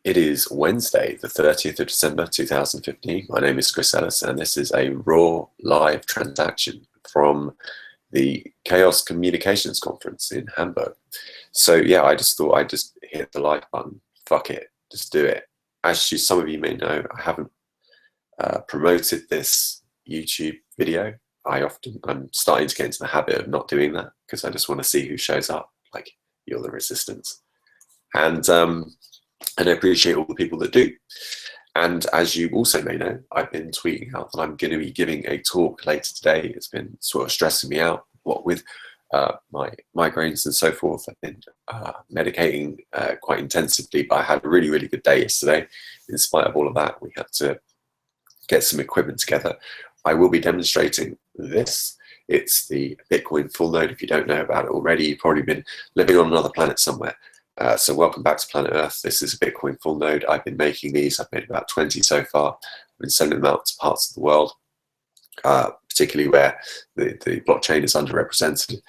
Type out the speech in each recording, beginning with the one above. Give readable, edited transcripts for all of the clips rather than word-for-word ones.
It is Wednesday, the 30th of December 2015. My name is Chris Ellis, and this is a raw live transaction from the Chaos Communications Conference in Hamburg. So yeah, I just thought I'd just hit the like button. Fuck it, just do it. As some of you may know, I haven't promoted this YouTube video. I'm starting to get into the habit of not doing that because I just want to see who shows up. Like, you're the resistance. And I appreciate all the people that do. And as you also may know, I've been tweeting out that I'm going to be giving a talk later today. It's been sort of stressing me out, what with my migraines and so forth. I've been medicating quite intensively, but I had a really, really good day yesterday. In spite of all of that, we had to get some equipment together. I will be demonstrating this. It's the Bitcoin full node. If you don't know about it already, you've probably been living on another planet somewhere. So welcome back to Planet Earth. This is a Bitcoin full node. I've been making these. I've made about 20 so far. I've been sending them out to parts of the world, particularly where the blockchain is underrepresented.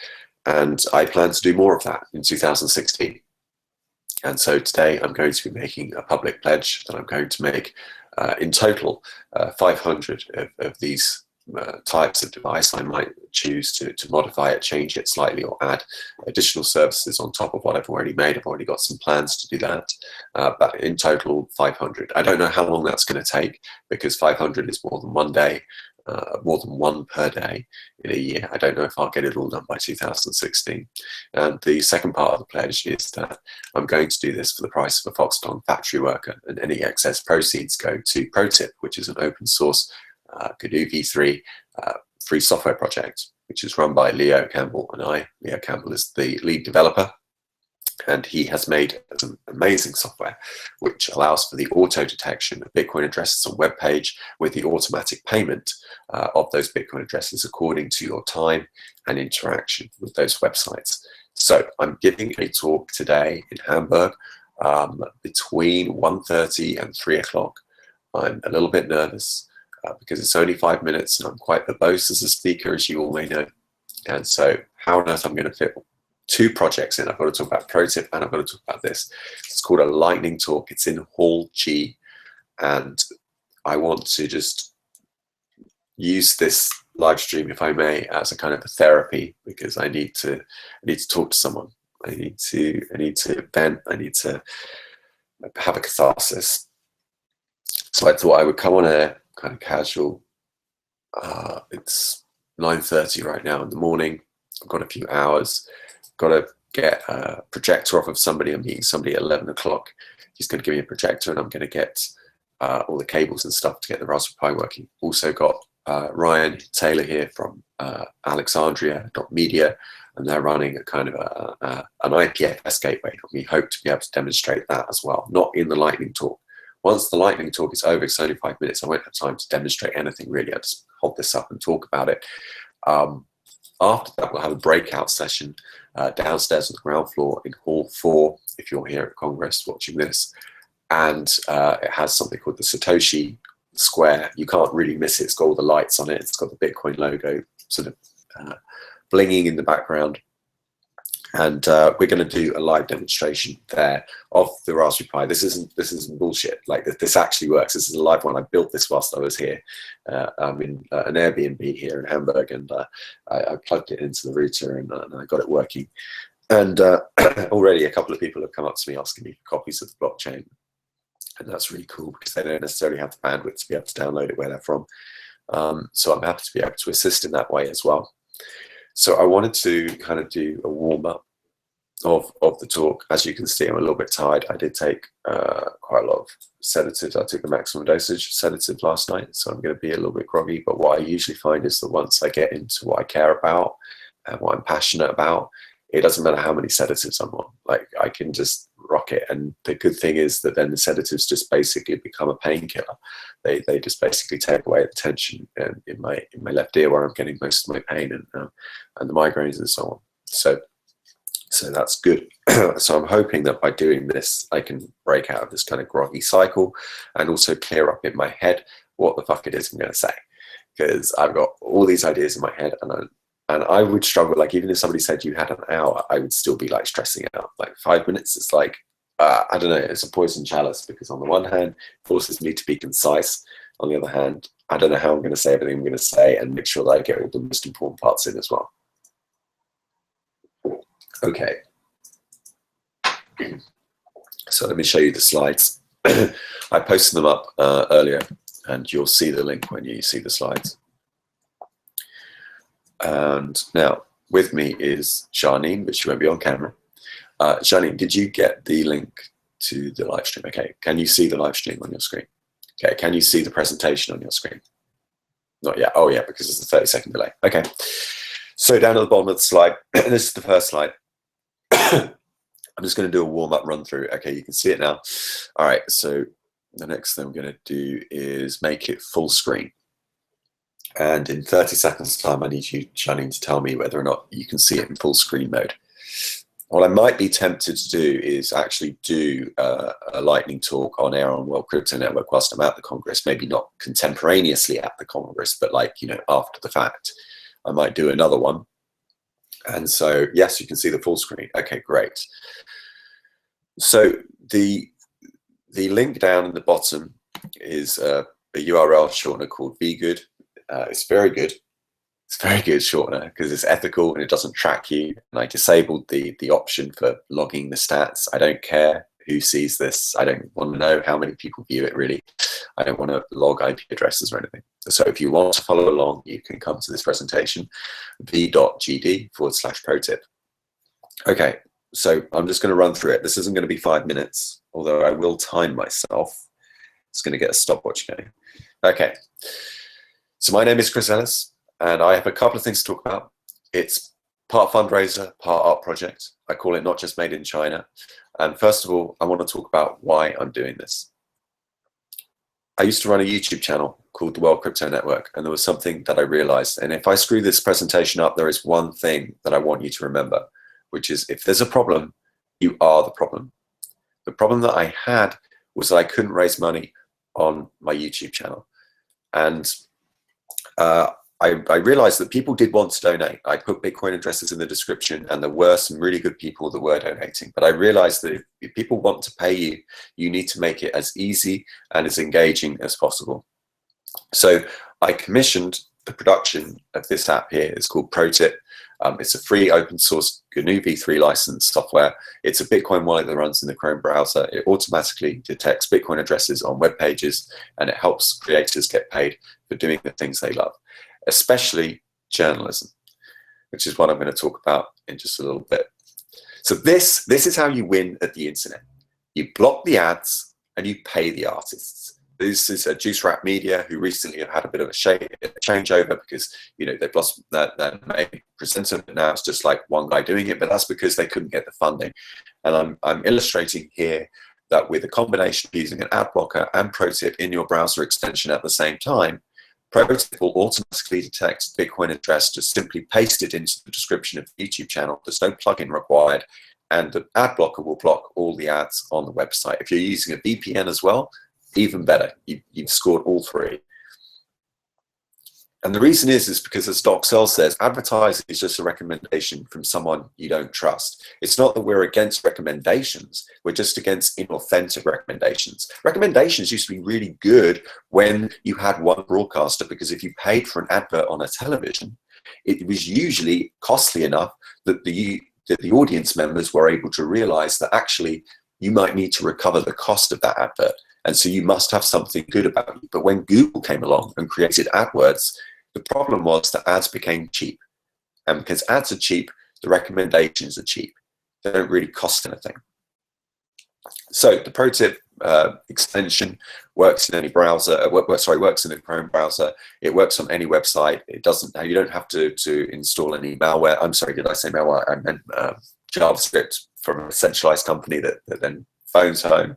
And I plan to do more of that in 2016. And so today I'm going to be making a public pledge that I'm going to make in total 500 of these types of device. I might choose to modify it, change it slightly, or add additional services on top of what I've already made. I've already got some plans to do that, but in total 500. I don't know how long that's going to take because 500 is more than one day, more than one per day in a year. I don't know if I'll get it all done by 2016. And the second part of the pledge is that I'm going to do this for the price of a Foxconn factory worker, and any excess proceeds go to ProTip, which is an open source GNU v3 free software project, which is run by Leo Campbell and I. Leo Campbell is the lead developer, and he has made some amazing software which allows for the auto detection of Bitcoin addresses on web page with the automatic payment of those Bitcoin addresses according to your time and interaction with those websites. So I'm giving a talk today in Hamburg between 1:30 and 3 o'clock. I'm a little bit nervous because it's only 5 minutes and I'm quite verbose as a speaker, as you all may know. And so how on earth I'm going to fit two projects in? I've got to talk about ProTip and I've got to talk about this. It's called a lightning talk. It's in Hall G, and I want to just use this live stream, if I may, as a kind of a therapy, because I need to talk to someone. I need to vent. I need to have a catharsis. So I thought I would come on air kind of casual. It's 9:30 right now in the morning. I've got a few hours. Got to get a projector off of somebody. I'm meeting somebody at 11 o'clock. He's going to give me a projector, and I'm going to get all the cables and stuff to get the Raspberry Pi working. Also got Ryan Taylor here from Alexandria.media, and they're running a kind of an IPFS gateway. We hope to be able to demonstrate that as well, not in the lightning talk. Once the lightning talk is over, it's only 5 minutes, I won't have time to demonstrate anything really. I'll just hold this up and talk about it. After that, we'll have a breakout session downstairs on the ground floor in Hall 4, if you're here at Congress watching this. And it has something called the Satoshi Square. You can't really miss it. It's got all the lights on it. It's got the Bitcoin logo sort of blinging in the background. And we're going to do a live demonstration there of the Raspberry Pi. This isn't bullshit. Like, this actually works. This is a live one. I built this whilst I was here. I'm in an Airbnb here in Hamburg, and I plugged it into the router, and I got it working. And already a couple of people have come up to me asking me for copies of the blockchain, and that's really cool because they don't necessarily have the bandwidth to be able to download it where they're from. So I'm happy to be able to assist in that way as well. So I wanted to kind of do a warm-up of the talk. As you can see, I'm a little bit tired. I did take quite a lot of sedatives. I took the maximum dosage of sedative last night, so I'm going to be a little bit groggy. But what I usually find is that once I get into what I care about and what I'm passionate about, it doesn't matter how many sedatives I'm on. Like, I can just rock it. And the good thing is that then the sedatives just basically become a painkiller. They just basically take away the tension in my left ear where I'm getting most of my pain and the migraines and so on. So that's good. So I'm hoping that by doing this, I can break out of this kind of groggy cycle and also clear up in my head what the fuck it is I'm going to say. Because I've got all these ideas in my head, and I would struggle. Like, even if somebody said you had an hour, I would still be like stressing out. Like, 5 minutes is like, I don't know, it's a poison chalice, because on the one hand, it forces me to be concise. On the other hand, I don't know how I'm going to say everything I'm going to say and make sure that I get all the most important parts in as well. Okay. So let me show you the slides. I posted them up earlier, and you'll see the link when you see the slides. And now with me is Janine, but she won't be on camera. Janine, did you get the link to the live stream? Okay, can you see the live stream on your screen? Okay, can you see the presentation on your screen? Not yet. Oh yeah, because it's a 30-second delay. Okay, so down at the bottom of the slide, this is the first slide. I'm just going to do a warm-up run through. Okay, you can see it now. All right, so the next thing I'm going to do is make it full screen. And in 30 seconds time, I need you, Janine, to tell me whether or not you can see it in full screen mode. What I might be tempted to do is actually do a lightning talk on air on World Crypto Network whilst I'm at the Congress, maybe not contemporaneously at the Congress, but like, you know, after the fact. I might do another one. And so, yes, you can see the full screen. Okay, great. So the link down in the bottom is a URL shortener called VGood. It's very good. It's very good shortener because it's ethical and it doesn't track you. And I disabled the option for logging the stats. I don't care who sees this. I don't want to know how many people view it, really. I don't want to log IP addresses or anything. So if you want to follow along, you can come to this presentation, v.gd/pro tip. Okay, so I'm just going to run through it. This isn't going to be 5 minutes, although I will time myself. It's going to get a stopwatch going. Okay, so my name is Chris Ellis, and I have a couple of things to talk about. It's part fundraiser, part art project. I call it Not Just Made in China. And first of all, I want to talk about why I'm doing this. I used to run a YouTube channel called the World Crypto Network, and there was something that I realized. And if I screw this presentation up, there is one thing that I want you to remember, which is if there's a problem, you are the problem. The problem that I had was that I couldn't raise money on my YouTube channel. And I realized that people did want to donate. I put Bitcoin addresses in the description, and there were some really good people that were donating. But I realized that if people want to pay you, you need to make it as easy and as engaging as possible. So I commissioned the production of this app here. It's called ProTip. It's a free open source GNU v3 licensed software. It's a Bitcoin wallet that runs in the Chrome browser. It automatically detects Bitcoin addresses on web pages, and it helps creators get paid for doing the things they love, especially journalism, which is what I'm going to talk about in just a little bit. So this is how you win at the internet. You block the ads and you pay the artists. This is a Juice Rap Media who recently have had a bit of a changeover because, you know, they've lost that main presenter, but now it's just like one guy doing it, but that's because they couldn't get the funding. And I'm illustrating here that with a combination of using an ad blocker and ProTip in your browser extension at the same time, ProTip will automatically detect Bitcoin address, just simply paste it into the description of the YouTube channel. There's no plugin required, and the ad blocker will block all the ads on the website. If you're using a VPN as well, even better. You've scored all three. And the reason is because, as Doc Sell says, advertising is just a recommendation from someone you don't trust. It's not that we're against recommendations. We're just against inauthentic recommendations. Recommendations used to be really good when you had one broadcaster, because if you paid for an advert on a television, it was usually costly enough that the audience members were able to realize that actually you might need to recover the cost of that advert. And so you must have something good about you. But when Google came along and created AdWords, the problem was that ads became cheap. And because ads are cheap, the recommendations are cheap. They don't really cost anything. So the ProTip extension works in any browser. Works in the Chrome browser. It works on any website. It doesn't. You don't have to install any malware. I'm sorry, did I say malware? I meant JavaScript from a centralized company that then phones home.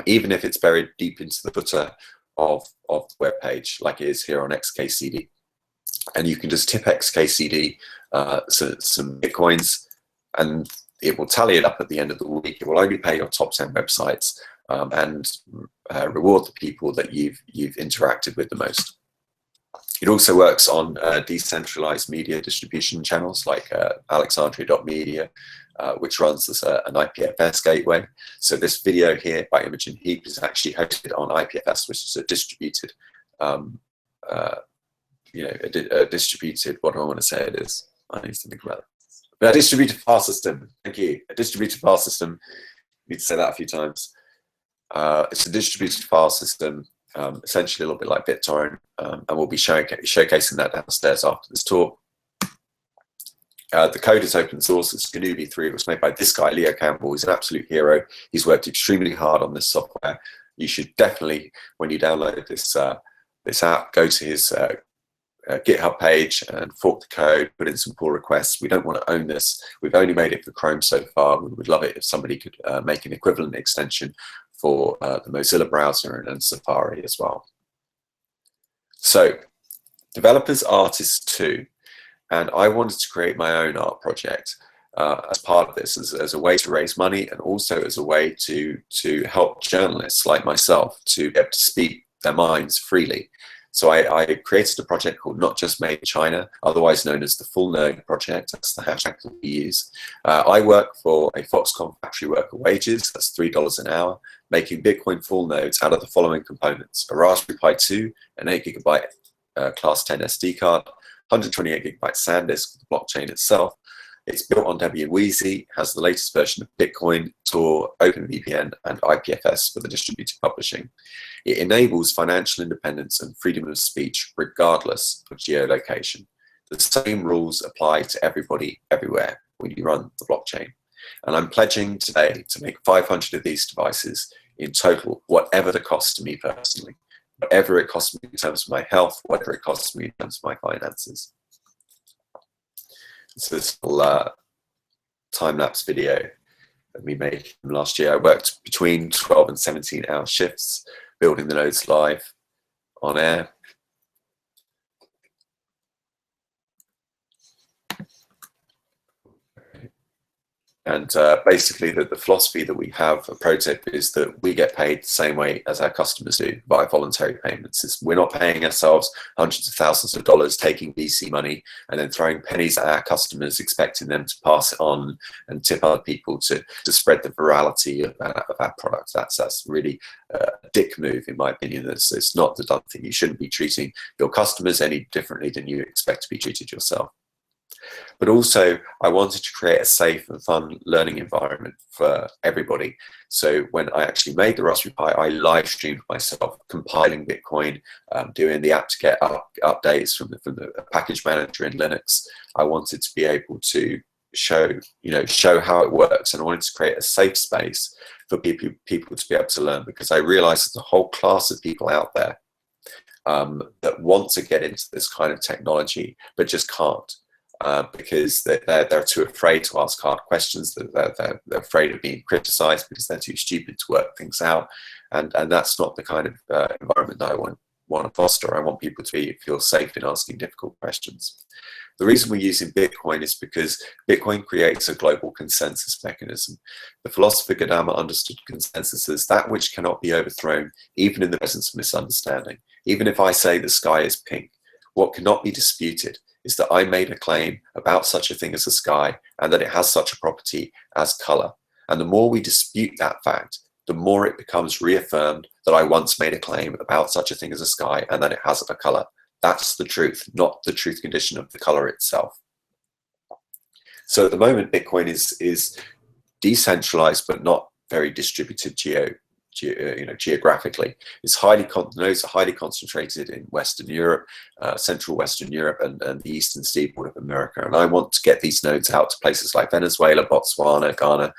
Even if it's buried deep into the footer of the web page, like it is here on XKCD. And you can just tip XKCD some Bitcoins, and it will tally it up at the end of the week. It will only pay your top 10 websites and reward the people that you've interacted with the most. It also works on decentralized media distribution channels like alexandria.media, which runs as an IPFS gateway. So this video here by Imogen Heap is actually hosted on IPFS, which is a distributed, a distributed, what do I want to say it is? I need to think about it. But a distributed file system, thank you. A distributed file system, need to say that a few times. It's a distributed file system, essentially a little bit like BitTorrent, and we'll be showcasing that downstairs after this talk. The code is open source. It's GNU v3. It was made by this guy, Leo Campbell. He's an absolute hero. He's worked extremely hard on this software. You should definitely, when you download this this app, go to his GitHub page and fork the code, put in some pull requests. We don't want to own this. We've only made it for Chrome so far. We would love it if somebody could make an equivalent extension for the Mozilla browser and Safari as well. So, developers, artists too. And I wanted to create my own art project as part of this, as a way to raise money, and also as a way to help journalists like myself to be able to speak their minds freely. So I created a project called Not Just Made in China, otherwise known as the Full Nerd Project. That's the hashtag that we use. I work for a Foxconn factory worker wages, that's $3 an hour, making Bitcoin full nodes out of the following components: a Raspberry Pi 2, an 8GB Class 10 SD card, 128GB SanDisk for the blockchain itself. It's built on Debian Wheezy, has the latest version of Bitcoin, Tor, OpenVPN, and IPFS for the distributed publishing. It enables financial independence and freedom of speech regardless of geolocation. The same rules apply to everybody, everywhere, when you run the blockchain. And I'm pledging today to make 500 of these devices in total, whatever the cost to me personally. Whatever it costs me in terms of my health, whatever it costs me in terms of my finances. So this little time-lapse video that we made from last year. I worked between 12 and 17-hour shifts, building the nodes live on air. And basically, the philosophy that we have at ProTip is that we get paid the same way as our customers do, by voluntary payments. We're not paying ourselves hundreds of thousands of dollars, taking VC money, and then throwing pennies at our customers, expecting them to pass it on and tip other people to spread the virality of our product. That's really a dick move, in my opinion. It's not the done thing. You shouldn't be treating your customers any differently than you expect to be treated yourself. But also, I wanted to create a safe and fun learning environment for everybody. So when I actually made the Raspberry Pi, I live streamed myself compiling Bitcoin, doing the apt-get updates from the package manager in Linux. I wanted to be able to show how it works, and I wanted to create a safe space for people to be able to learn, because I realized there's a whole class of people out there that want to get into this kind of technology but just can't. Because they're too afraid to ask hard questions. They're afraid of being criticized because they're too stupid to work things out, and that's not the kind of environment that I want to foster. I want people to feel safe in asking difficult questions. The reason we're using Bitcoin is because Bitcoin creates a global consensus mechanism. The philosopher Gautama understood consensus as that which cannot be overthrown, even in the presence of misunderstanding. Even if I say the sky is pink, what cannot be disputed is that I made a claim about such a thing as a sky, and that it has such a property as color. And the more we dispute that fact, the more it becomes reaffirmed that I once made a claim about such a thing as a sky and that it has a color. That's the truth, not the truth condition of the color itself. So at the moment, Bitcoin is decentralized but not very distributed geographically. The nodes are highly concentrated in Western Europe, Central Western Europe, and the Eastern Seaboard of America. And I want to get these nodes out to places like Venezuela, Botswana, Ghana,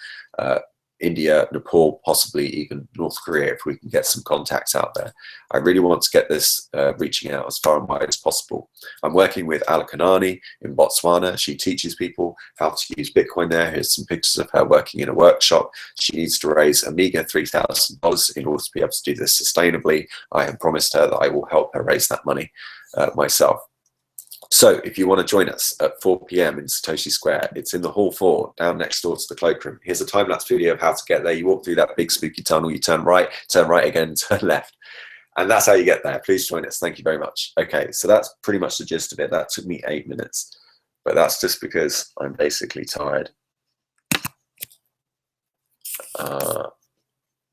India, Nepal, possibly even North Korea, if we can get some contacts out there. I really want to get this reaching out as far and wide as possible. I'm working with Ala Kanani in Botswana. She teaches people how to use Bitcoin there. Here's some pictures of her working in a workshop. She needs to raise a meager $3,000 in order to be able to do this sustainably. I have promised her that I will help her raise that money myself. So if you want to join us at 4 p.m. in Satoshi Square, it's in the Hall 4, down next door to the cloakroom. Here's a time-lapse video of how to get there. You walk through that big spooky tunnel, you turn right again, turn left. And that's how you get there. Please join us. Thank you very much. Okay, so that's pretty much the gist of it. That took me 8 minutes, but that's just because I'm basically tired.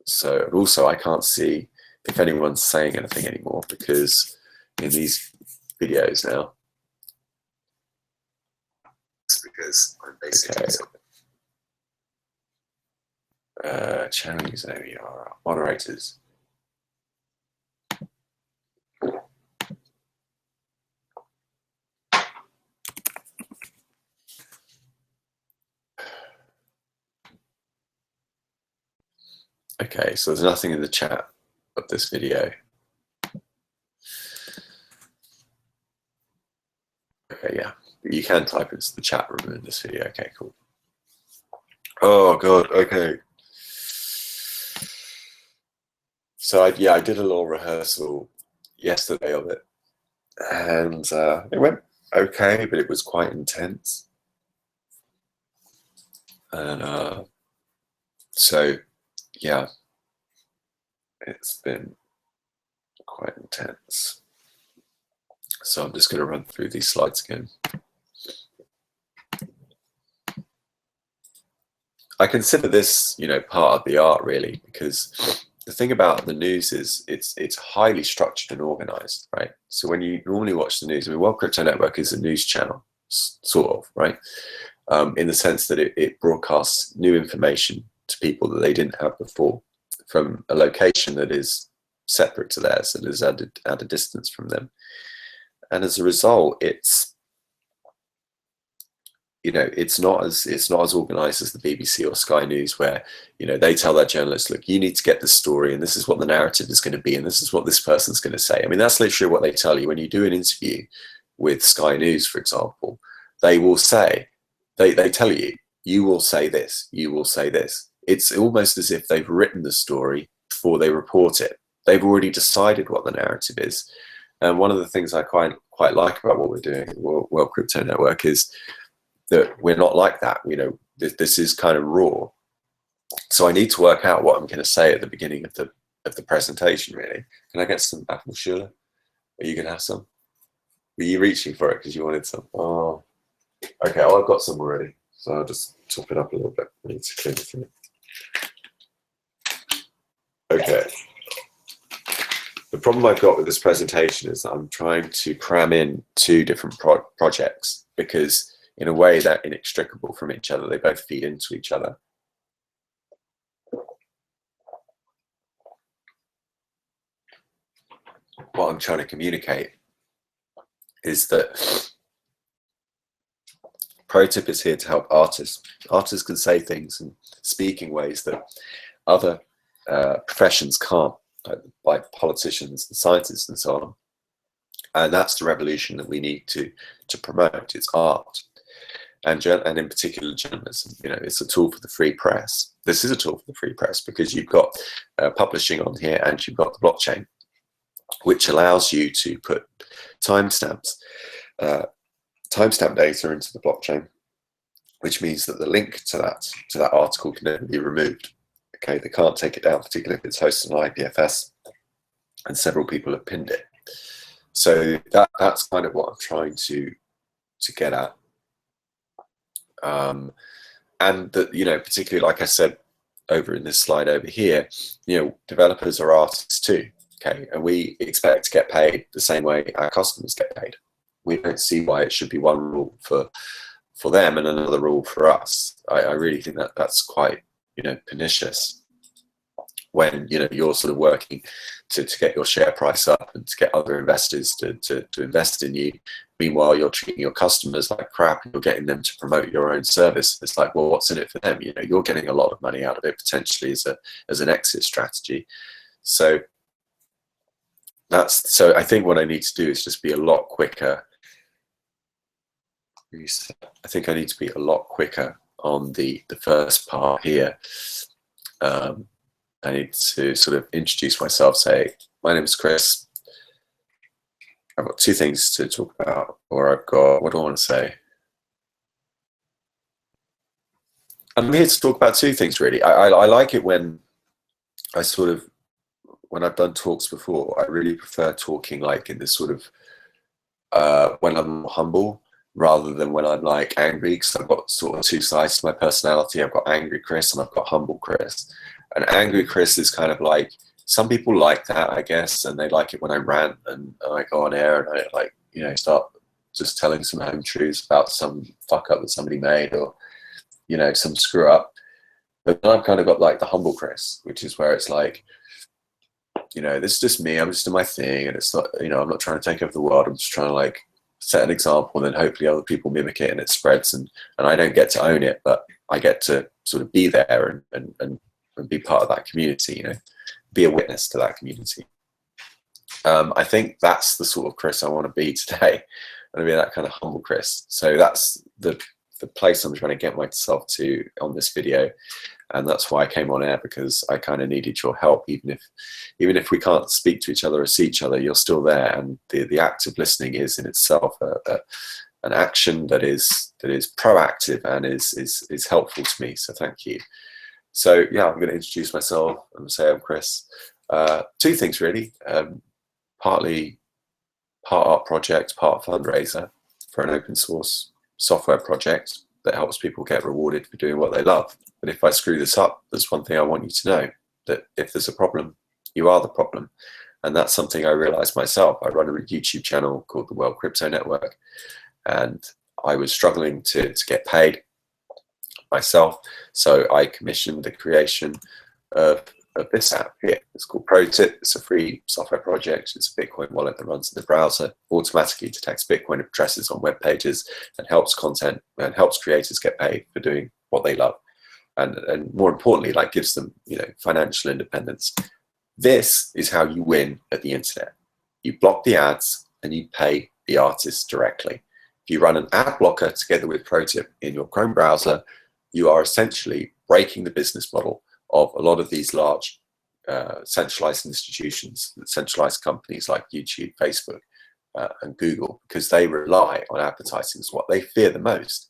So also I can't see if anyone's saying anything anymore, because in these videos now, it's because I'm basically channel user, there we are, moderators. Okay, so there's nothing in the chat of this video. Okay, yeah, you can type into the chat room in this video. Okay, cool. Oh god, okay. So I did a little rehearsal yesterday of it, and it went okay, but it was quite intense. And so yeah, it's been quite intense. So I'm just going to run through these slides again. I consider this, part of the art, really, because the thing about the news is it's highly structured and organized, right? So when you normally watch the news, I mean, World Crypto Network is a news channel, sort of, right? In the sense that it broadcasts new information to people that they didn't have before, from a location that is separate to theirs, that is at a distance from them. And as a result, it's not as organized as the BBC or Sky News, where they tell their journalists, look, you need to get this story, and this is what the narrative is going to be, and this is what this person's going to say. I mean, that's literally what they tell you when you do an interview with Sky News, for example. They will say, they tell you, you will say this, you will say this. It's almost as if they've written the story before they report it. They've already decided what the narrative is. And one of the things I quite like about what we're doing at World Crypto Network is that we're not like that. This is kind of raw. So I need to work out what I'm going to say at the beginning of the presentation, really. Can I get some apple sugar? Are you going to have some? Were you reaching for it because you wanted some? Oh, okay. Well, I've got some already, so I'll just top it up a little bit. I need to clean it through. Okay. The problem I've got with this presentation is that I'm trying to cram in two different projects, because in a way they're inextricable from each other. They both feed into each other. What I'm trying to communicate is that ProTip is here to help artists. Artists can say things and speak in ways that other professions can't, like politicians and scientists and so on. And that's the revolution that we need to promote. It's art. And in particular journalism. It's a tool for the free press. This is a tool for the free press because you've got publishing on here, and you've got the blockchain, which allows you to put timestamp data into the blockchain, which means that the link to that article can never be removed. Okay, they can't take it down, particularly if it's hosted on IPFS, and several people have pinned it. So that's kind of what I'm trying to get at. And that, particularly, like I said over in this slide over here, developers are artists too, okay? And we expect to get paid the same way our customers get paid. We don't see why it should be one rule for them and another rule for us. I really think that's quite, pernicious when, you're sort of working to get your share price up and to get other investors to invest in you. Meanwhile, you're treating your customers like crap, and you're getting them to promote your own service. It's like, well, what's in it for them? You're getting a lot of money out of it potentially as an exit strategy. So I think what I need to do is just be a lot quicker. I think I need to be a lot quicker on the first part here. I need to sort of introduce myself, say, my name is Chris. I've got two things to talk about, or I've got, what do I want to say? I'm here to talk about two things, really. I like it when when I've done talks before, I really prefer talking like in this sort of, when I'm humble, rather than when I'm like angry, because I've got sort of two sides to my personality. I've got angry Chris and I've got humble Chris. And angry Chris is kind of like, some people like that, I guess, and they like it when I rant and I go on air and I like, you know, start just telling some home truths about some fuck up that somebody made, or, you know, some screw up. But then I've kind of got like the humble Chris, which is where it's like, you know, this is just me, I'm just doing my thing, and it's not, you know, I'm not trying to take over the world, I'm just trying to like set an example, and then hopefully other people mimic it and it spreads, and I don't get to own it, but I get to sort of be there and be part of that community, you know, be a witness to that community. I think that's the sort of Chris I want to be today. I want to be that kind of humble Chris. So that's the place I'm trying to get myself to on this video, and that's why I came on air, because I kind of needed your help. Even if we can't speak to each other or see each other, you're still there, and the act of listening is in itself an action that is proactive and is helpful to me. So thank you. So yeah, I'm going to introduce myself. I'm going to say I'm Chris. Two things really. Partly part art project, part fundraiser for an open source software project that helps people get rewarded for doing what they love. But if I screw this up, there's one thing I want you to know, that if there's a problem, you are the problem. And that's something I realized myself. I run a YouTube channel called the World Crypto Network, and I was struggling to get paid myself. So I commissioned the creation of this app here. It's called ProTip. It's a free software project. It's a Bitcoin wallet that runs in the browser, automatically detects Bitcoin addresses on web pages, and helps creators get paid for doing what they love. And more importantly, like, gives them, you know, financial independence. This is how you win at the internet. You block the ads and you pay the artists directly. If you run an ad blocker together with ProTip in your Chrome browser, you are essentially breaking the business model of a lot of these large centralized institutions, centralized companies like YouTube, Facebook, and Google, because they rely on advertising. So what they fear the most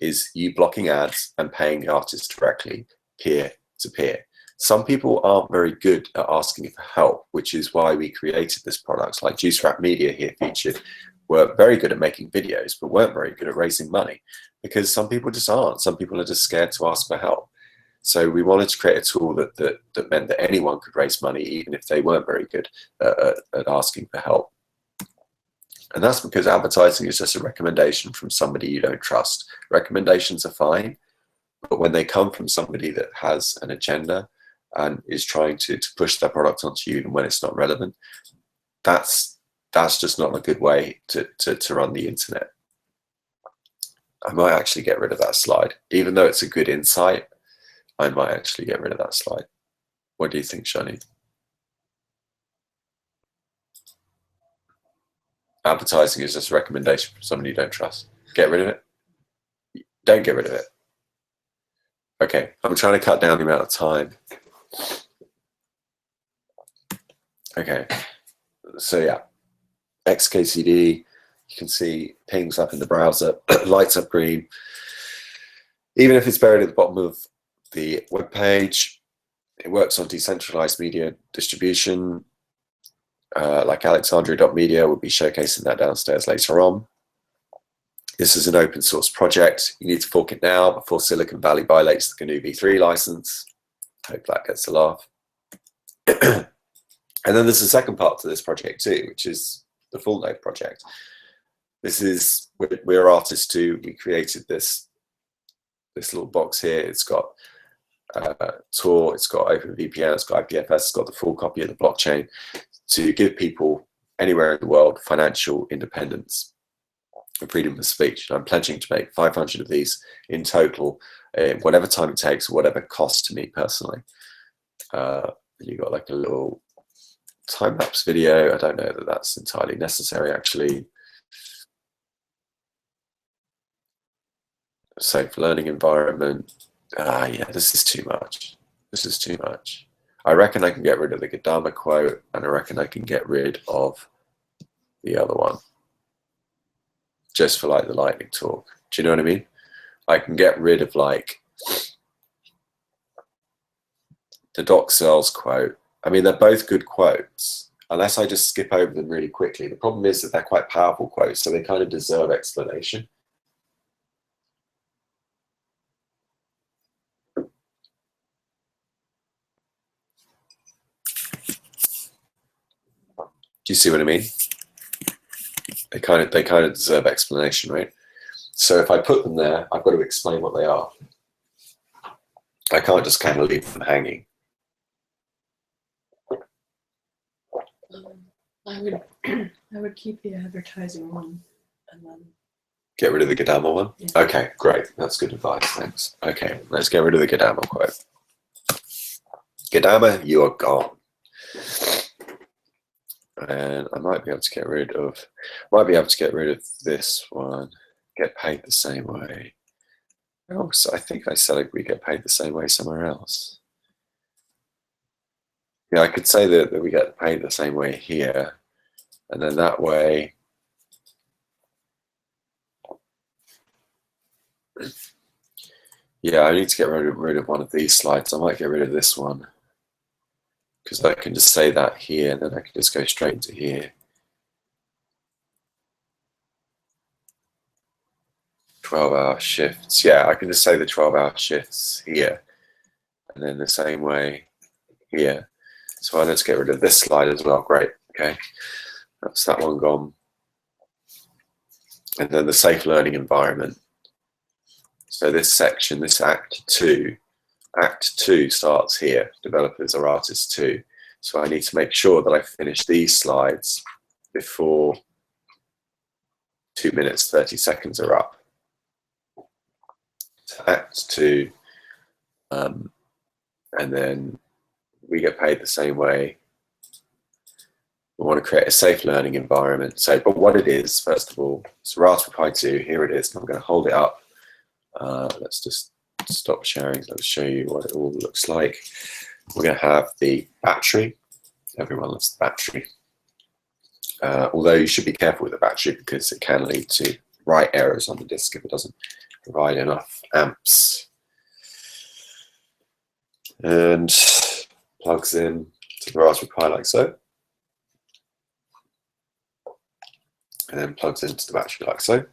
is you blocking ads and paying the artists directly, peer to peer. Some people aren't very good at asking for help, which is why we created this product. Like Juice Wrap Media here featured, were very good at making videos, but weren't very good at raising money, because some people just aren't. Some people are just scared to ask for help. So we wanted to create a tool that meant that anyone could raise money, even if they weren't very good at asking for help. And that's because advertising is just a recommendation from somebody you don't trust. Recommendations are fine, but when they come from somebody that has an agenda and is trying to push their product onto you, and when it's not relevant, that's just not a good way to run the internet. I might actually get rid of that slide. Even though it's a good insight, I might actually get rid of that slide. What do you think, Shani? Advertising is just a recommendation from somebody you don't trust. Get rid of it. Don't get rid of it. Okay, I'm trying to cut down the amount of time. Okay, so yeah, XKCD, you can see pings up in the browser, lights up green. Even if it's buried at the bottom of the web page, it works on decentralized media distribution. Like Alexandria.media, will be showcasing that downstairs later on. This is an open source project. You need to fork it now before Silicon Valley violates the GNU v3 license. Hope that gets a laugh. And then there's a second part to this project too, which is the full node project. This is, we're artists too. We created this little box here. It's got Tor, it's got OpenVPN, it's got IPFS, it's got the full copy of the blockchain to give people anywhere in the world financial independence and freedom of speech. And I'm pledging to make 500 of these in total, whatever time it takes, or whatever cost to me personally. You got like a little time-lapse video. I don't know that that's entirely necessary, actually. Safe learning environment. Yeah, this is too much. This is too much. I reckon I can get rid of the Gadama quote, and I reckon I can get rid of the other one, just for like the lightning talk. Do you know what I mean? I can get rid of like the Doc Searls quote. I mean, they're both good quotes, unless I just skip over them really quickly. The problem is that they're quite powerful quotes, so they kind of deserve explanation. Do you see what I mean? They kind of deserve explanation, right? So if I put them there, I've got to explain what they are. I can't just kind of leave them hanging. I would keep the advertising one and then get rid of the Gadamer one? Yeah. Okay, great. That's good advice, thanks. Okay, let's get rid of the Gadamer quote. Gadamer, you are gone. And I might be able to get rid of this one. Get paid the same way. Oh, so I think I said we get paid the same way somewhere else. Yeah, I could say that we get paid the same way here, and then that way. Yeah, I need to get rid of one of these slides. I might get rid of this one because I can just say that here, and then I can just go straight into here. 12-hour shifts. Yeah, I can just say the 12-hour shifts here, and then the same way here. So let's get rid of this slide as well. Great. Okay, that's that one gone. And then the safe learning environment. So this section, this Act 2 starts here. Developers are artists too. So I need to make sure that I finish these slides before 2 minutes, 30 seconds are up. So Act 2, and then we get paid the same way. We want to create a safe learning environment. So, but what it is, first of all, it's Raspberry Pi 2. Here it is. I'm going to hold it up. Let's just stop sharing. Let's show you what it all looks like. We're going to have the battery. Everyone loves the battery. Although you should be careful with the battery because it can lead to write errors on the disk if it doesn't provide enough amps. And plugs in to the Raspberry Pi like so. And then plugs into the battery like so.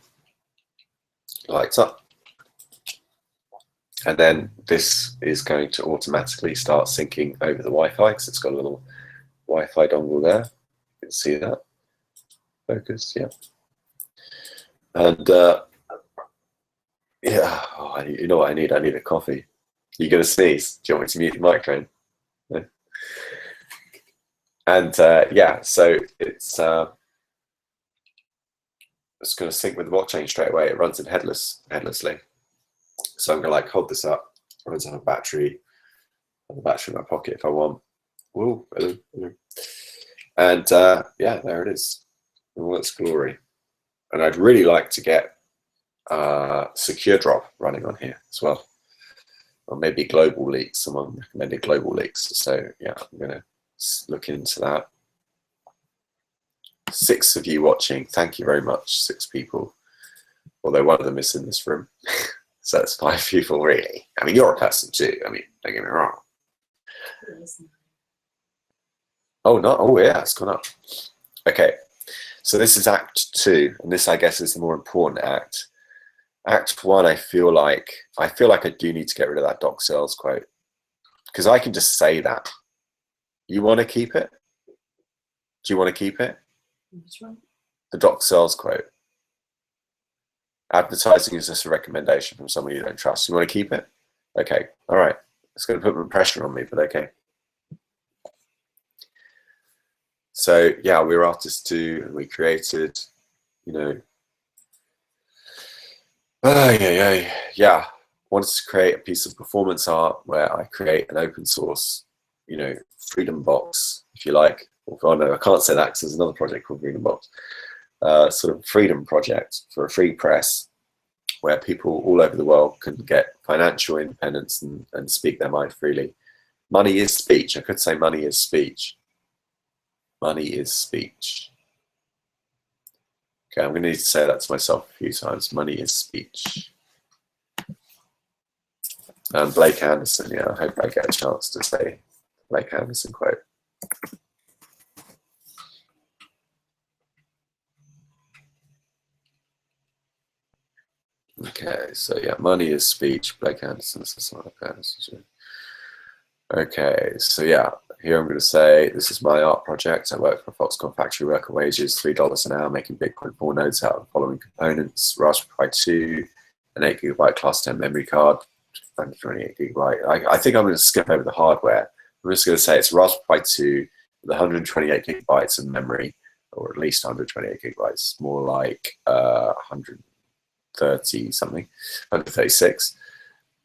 Lights up. And then this is going to automatically start syncing over the Wi-Fi because it's got a little Wi-Fi dongle there. You can see that. Focus, yeah. And yeah, you know what I need? I need a coffee. You're going to sneeze. Do you want me to mute the microphone? No? And yeah, so it's going to sync with the blockchain straight away. It runs in headlessly. So I'm going to like hold this up, runs on a battery, have the battery in my pocket if I want. Whoa, hello. And yeah, there it is, in all its glory. And I'd really like to get Secure Drop running on here as well. Or maybe Global Leaks, someone recommended Global Leaks. So yeah, I'm going to look into that. 6 of you watching, thank you very much, 6 people. Although one of them is in this room. So it's 5 people, really. I mean, you're a person too. I mean, don't get me wrong. Oh, no. Oh, yeah, it's gone up. Okay. So this is Act 2, and this, I guess, is the more important act. Act 1, I feel like I do need to get rid of that Doc Searls quote because I can just say that. You want to keep it? Do you want to keep it? Which one? The Doc Searls quote. Advertising is just a recommendation from someone you don't trust. You want to keep it? Okay. All right. It's going to put pressure on me, but okay. So yeah, we're artists too, and we created, you know, yeah. Wanted to create a piece of performance art where I create an open source, you know, freedom box, if you like. Oh no, I can't say that because there's another project called Freedom Box. Sort of freedom project for a free press where people all over the world can get financial independence and speak their mind freely. Money is speech. I could say money is speech. Money is speech. Okay, I'm going to need to say that to myself a few times. Money is speech. And Blake Anderson, yeah, I hope I get a chance to say Blake Anderson quote. Okay, so yeah, money is speech. Blake Anderson. Okay, so yeah, here I'm going to say, this is my art project. I work for Foxconn factory worker wages, $3 an hour, making Bitcoin 4 nodes out of the following components: Raspberry Pi 2, an 8GB class 10 memory card, 128GB. I think I'm going to skip over the hardware. I'm just going to say it's Raspberry Pi 2 with 128 gigabytes of memory, or at least 128 gigabytes, more like 130 something, 136.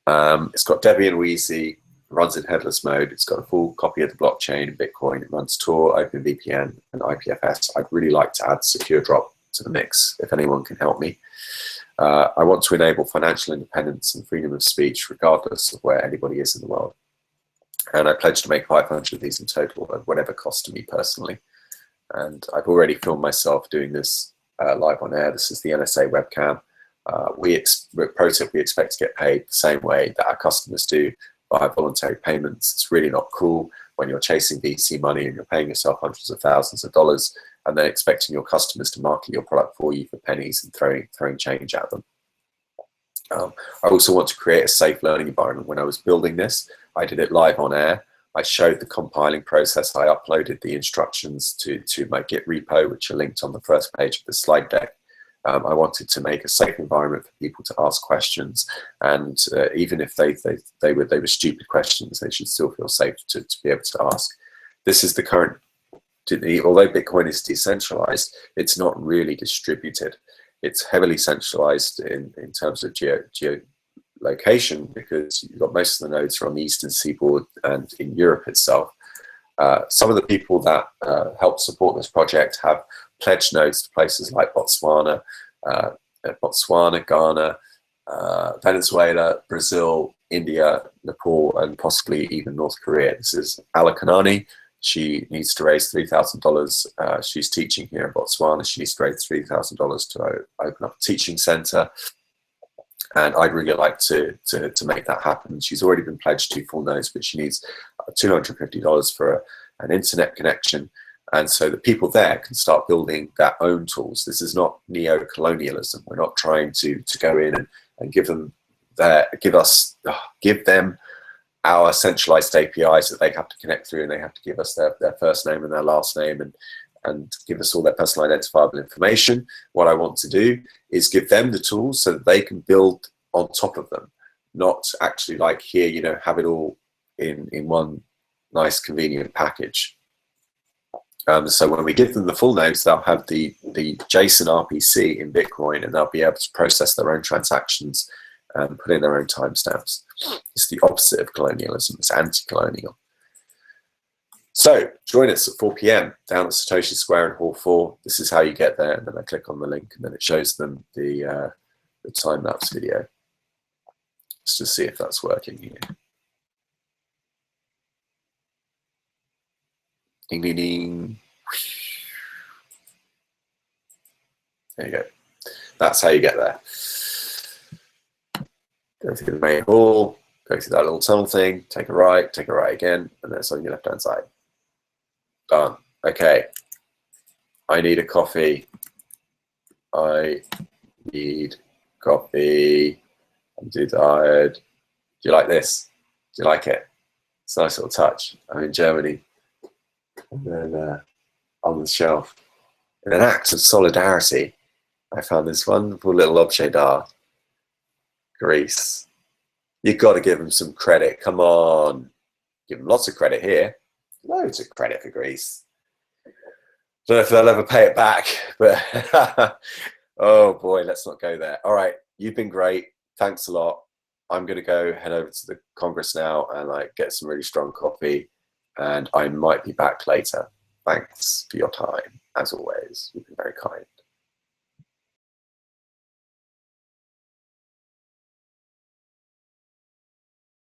It's got Debian Wheezy, runs in headless mode. It's got a full copy of the blockchain, Bitcoin. It runs Tor, OpenVPN, and IPFS. I'd really like to add Secure Drop to the mix, if anyone can help me. I want to enable financial independence and freedom of speech, regardless of where anybody is in the world. And I pledge to make 500 of these in total at whatever cost to me personally. And I've already filmed myself doing this live on air. This is the NSA webcam. Pro tip, we expect to get paid the same way that our customers do, by voluntary payments. It's really not cool when you're chasing VC money and you're paying yourself hundreds of thousands of dollars and then expecting your customers to market your product for you for pennies and throwing change at them. I also want to create a safe learning environment. When I was building this, I did it live on air. I showed the compiling process. I uploaded the instructions to my Git repo, which are linked on the first page of the slide deck. I wanted to make a safe environment for people to ask questions, and even if they were stupid questions, they should still feel safe to be able to ask. This is the current. Although Bitcoin is decentralized, it's not really distributed. It's heavily centralized in terms of geolocation, because you've got most of the nodes are on the eastern seaboard and in Europe itself. Some of the people that help support this project have pledged nodes to places like Botswana, Ghana, Venezuela, Brazil, India, Nepal, and possibly even North Korea. This is Alakanani. She needs to raise $3,000. She's teaching here in Botswana. She needs to raise $3,000 to open up a teaching center. And I'd really like to make that happen. She's already been pledged to full nodes, but she needs $250 for an internet connection. And so the people there can start building their own tools. This is not neo-colonialism. We're not trying to go in and give them our centralized APIs that they have to connect through, and they have to give us their first name and their last name and give us all their personal identifiable information. What I want to do is give them the tools so that they can build on top of them, not actually like here, have it all in one nice convenient package. So when we give them the full nodes, they'll have the JSON RPC in Bitcoin, and they'll be able to process their own transactions and put in their own timestamps. It's the opposite of colonialism. It's anti-colonial. So join us at 4 p.m. down at Satoshi Square in Hall 4. This is how you get there. And then I click on the link, and then it shows them the time-lapse video. Let's just see if that's working here. Ding, ding, ding. There you go. That's how you get there. Go through the main hall, go through that little tunnel thing, take a right again, and then it's on your left-hand side. Done. Okay. I need a coffee. I need coffee. I'm too tired. Do you like this? Do you like it? It's a nice little touch. I'm in Germany. And then on the shelf, in an act of solidarity, I found this wonderful little objet d'art. Greece. You've got to give them some credit. Come on. Give them lots of credit here. Loads of credit for Greece. Don't know if they'll ever pay it back, but oh boy, let's not go there. All right, you've been great. Thanks a lot. I'm going to go head over to the Congress now and get some really strong coffee, and I might be back later. Thanks for your time. As always, you've been very kind.